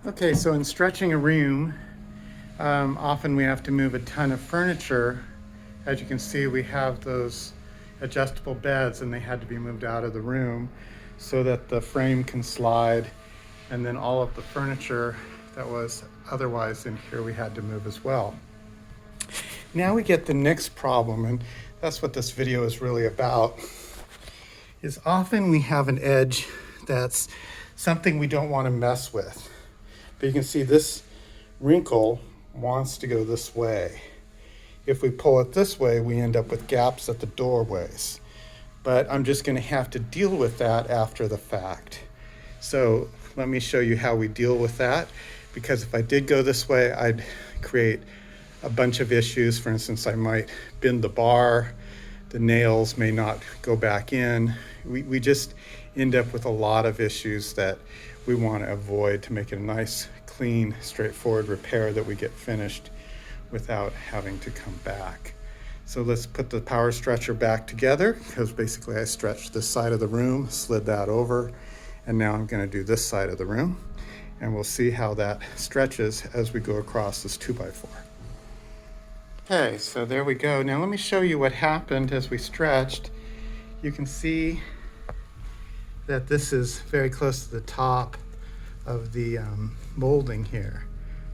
Okay, so in stretching a room, often we have to move a ton of furniture. As you can see, we have those adjustable beds and they had to be moved out of the room so that the frame can slide, and then all of the furniture that was otherwise in here we had to move as well. Now we get the next problem, and that's what this video is really about, is often we have an edge that's something we don't want to mess with. But you can see this wrinkle wants to go this way. If we pull it this way, we end up with gaps at the doorways. But I'm just going to have to deal with that after the fact. So let me show you how we deal with that, because if I did go this way, I'd create a bunch of issues. For instance, I might bend the bar, the nails may not go back in. We just end up with a lot of issues that we want to avoid to make it a nice, clean, straightforward repair that we get finished without having to come back. So let's put the power stretcher back together, because basically I stretched this side of the room, slid that over, and now I'm going to do this side of the room, and we'll see how that stretches as we go across this 2x4. Okay, so there we go. Now let me show you what happened as we stretched. You can see that this is very close to the top of the molding here,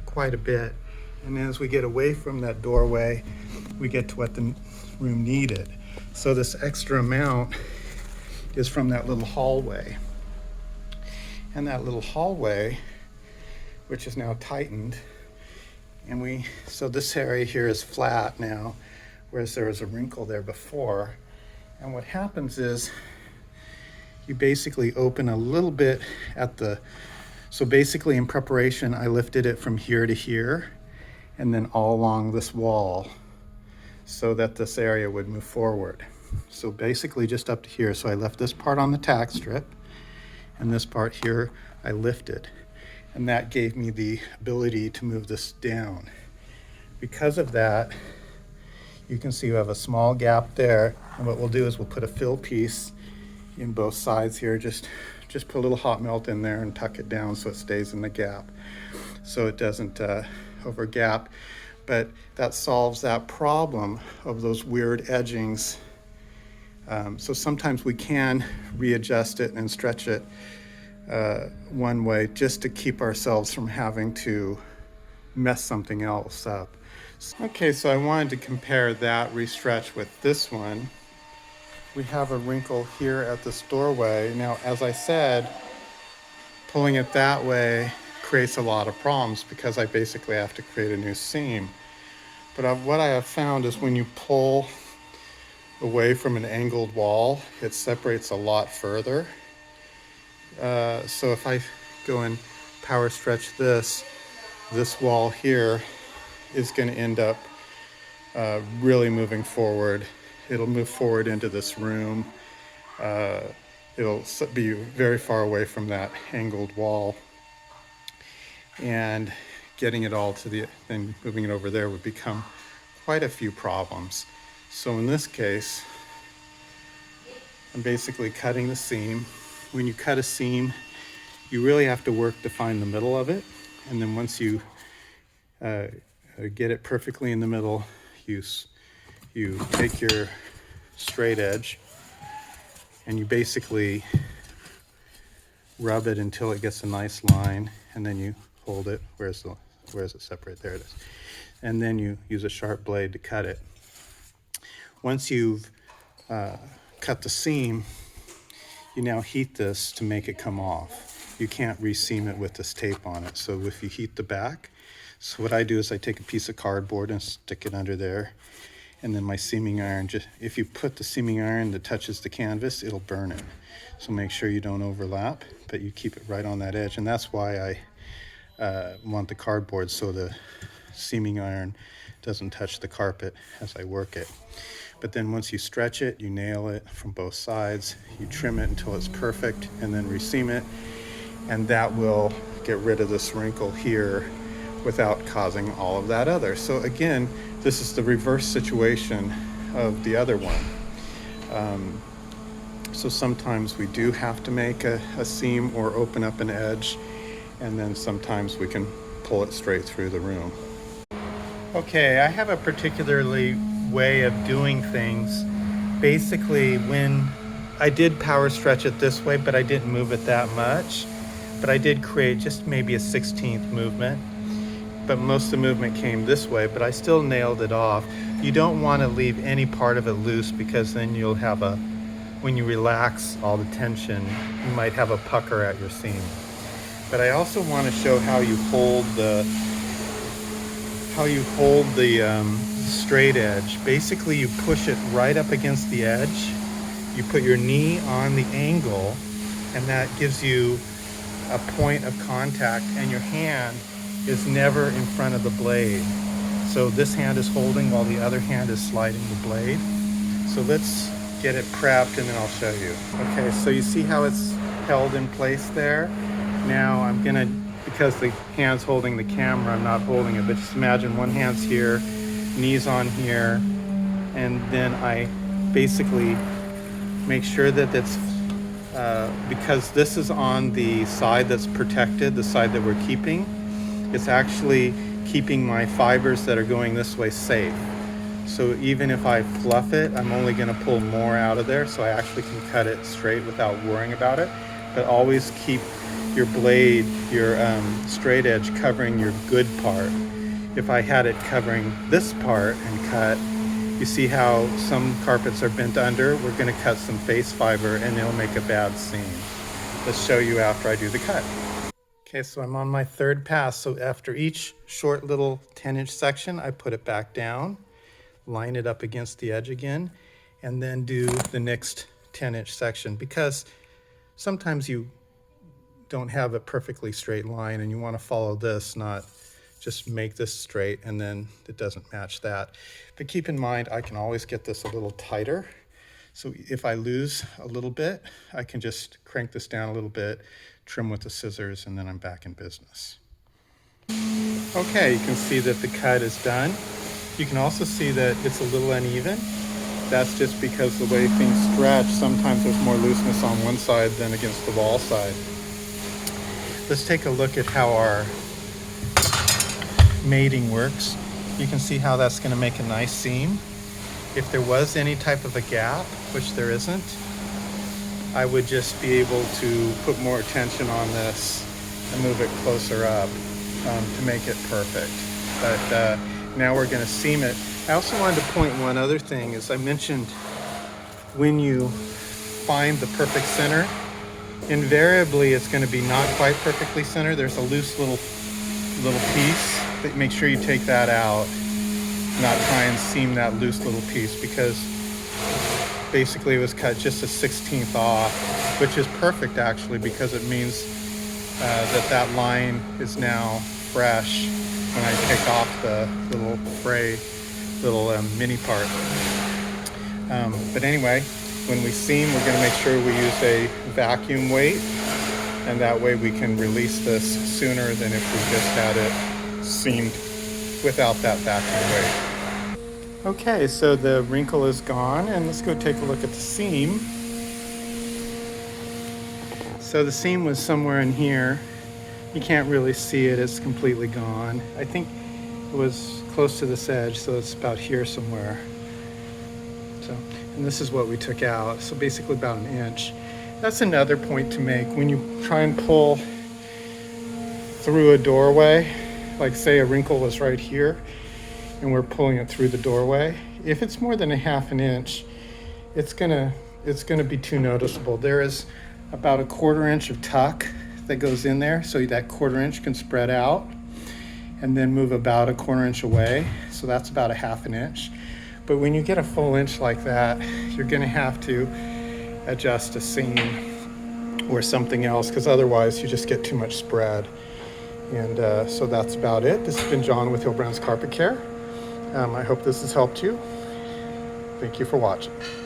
quite a bit. And as we get away from that doorway, we get to what the room needed. So this extra amount is from that little hallway. And that little hallway, which is now tightened, and so this area here is flat now, whereas there was a wrinkle there before. And what happens is you basically open a little bit so basically in preparation, I lifted it from here to here and then all along this wall so that this area would move forward. So basically just up to here. So I left this part on the tack strip, and this part here I lifted. And that gave me the ability to move this down. Because of that, you can see you have a small gap there. And what we'll do is we'll put a fill piece in both sides here. Just put a little hot melt in there and tuck it down so it stays in the gap, so it doesn't over gap. But that solves that problem of those weird edgings. So sometimes we can readjust it and stretch it one way just to keep ourselves from having to mess something else up. Okay, so I wanted to compare that restretch with this one. We have a wrinkle here at this doorway. Now, as I said, pulling it that way creates a lot of problems because I basically have to create a new seam. But what I have found is when you pull away from an angled wall, it separates a lot further. So if I go and power stretch this wall here is going to end up really moving forward. It'll move forward into this room. It'll be very far away from that angled wall. And getting it all then moving it over there would become quite a few problems. So in this case, I'm basically cutting the seam. When you cut a seam, you really have to work to find the middle of it. And then once you get it perfectly in the middle, you take your straight edge and you basically rub it until it gets a nice line, and then you hold it. Where is it separate? There it is. And then you use a sharp blade to cut it. Once you've cut the seam, you now heat this to make it come off. You can't reseam it with this tape on it. So if you heat the back, so what I do is I take a piece of cardboard and stick it under there, and then my seaming iron, if you put the seaming iron that touches the canvas, it'll burn it. So make sure you don't overlap, but you keep it right on that edge. And that's why I want the cardboard, so the seaming iron doesn't touch the carpet as I work it. But then once you stretch it, you nail it from both sides, you trim it until it's perfect, and then reseam it. And that will get rid of this wrinkle here without causing all of that other. So again, this is the reverse situation of the other one. So sometimes we do have to make a seam or open up an edge, and then sometimes we can pull it straight through the room. Okay, I have a particularly way of doing things. Basically, when I did power stretch it this way, but I didn't move it that much, but I did create just maybe a 16th movement, but most of the movement came this way, but I still nailed it off. You don't want to leave any part of it loose, because then you'll have when you relax all the tension, you might have a pucker at your seam. But I also want to show how you hold the straight edge. Basically, you push it right up against the edge. You put your knee on the angle, and that gives you a point of contact, and your hand is never in front of the blade. So this hand is holding while the other hand is sliding the blade. So let's get it prepped and then I'll show you. Okay, so you see how it's held in place there? Now I'm gonna, because the hand's holding the camera, I'm not holding it, but just imagine one hand's here, knees on here, and then I basically make sure that it's, because this is on the side that's protected, the side that we're keeping, it's actually keeping my fibers that are going this way safe. So even if I fluff it, I'm only gonna pull more out of there, so I actually can cut it straight without worrying about it. But always keep your blade, your straight edge covering your good part. If I had it covering this part and cut, you see how some carpets are bent under? We're gonna cut some face fiber and it'll make a bad seam. Let's show you after I do the cut. Okay, so I'm on my third pass. So after each short little 10-inch section, I put it back down, line it up against the edge again, and then do the next 10-inch section, because sometimes you don't have a perfectly straight line and you want to follow this, not just make this straight and then it doesn't match that. But keep in mind, I can always get this a little tighter. So if I lose a little bit, I can just crank this down a little bit, trim with the scissors, and then I'm back in business. Okay, you can see that the cut is done. You can also see that it's a little uneven. That's just because the way things stretch, sometimes there's more looseness on one side than against the wall side. Let's take a look at how our mating works. You can see how that's going to make a nice seam. If there was any type of a gap, which there isn't, I would just be able to put more tension on this and move it closer up to make it perfect. But now we're going to seam it. I also wanted to point one other thing. As I mentioned, when you find the perfect center, invariably it's going to be not quite perfectly centered. There's a loose little piece, but make sure you take that out. Not try and seam that loose little piece, because basically it was cut just a 16th off, which is perfect actually, because it means that line is now fresh when I take off the little fray, mini part. But anyway, when we seam, we're going to make sure we use a vacuum weight, and that way we can release this sooner than if we just had it seamed without that vacuum weight. Okay, so the wrinkle is gone, and let's go take a look at the seam. So the seam was somewhere in here. You can't really see it, it's completely gone. I think it was close to this edge, so it's about here somewhere. So, and this is what we took out, so basically about an inch. That's another point to make. When you try and pull through a doorway, like say a wrinkle was right here, and we're pulling it through the doorway, if it's more than a half an inch, it's gonna be too noticeable. There is about a 1/4 inch of tuck that goes in there, so that 1/4 inch can spread out and then move about a 1/4 inch away. So that's about a half an inch. But when you get a full inch like that, you're gonna have to adjust a seam or something else, because otherwise you just get too much spread. And so that's about it. This has been John with Hilbrands Carpet Care. I hope this has helped you. Thank you for watching.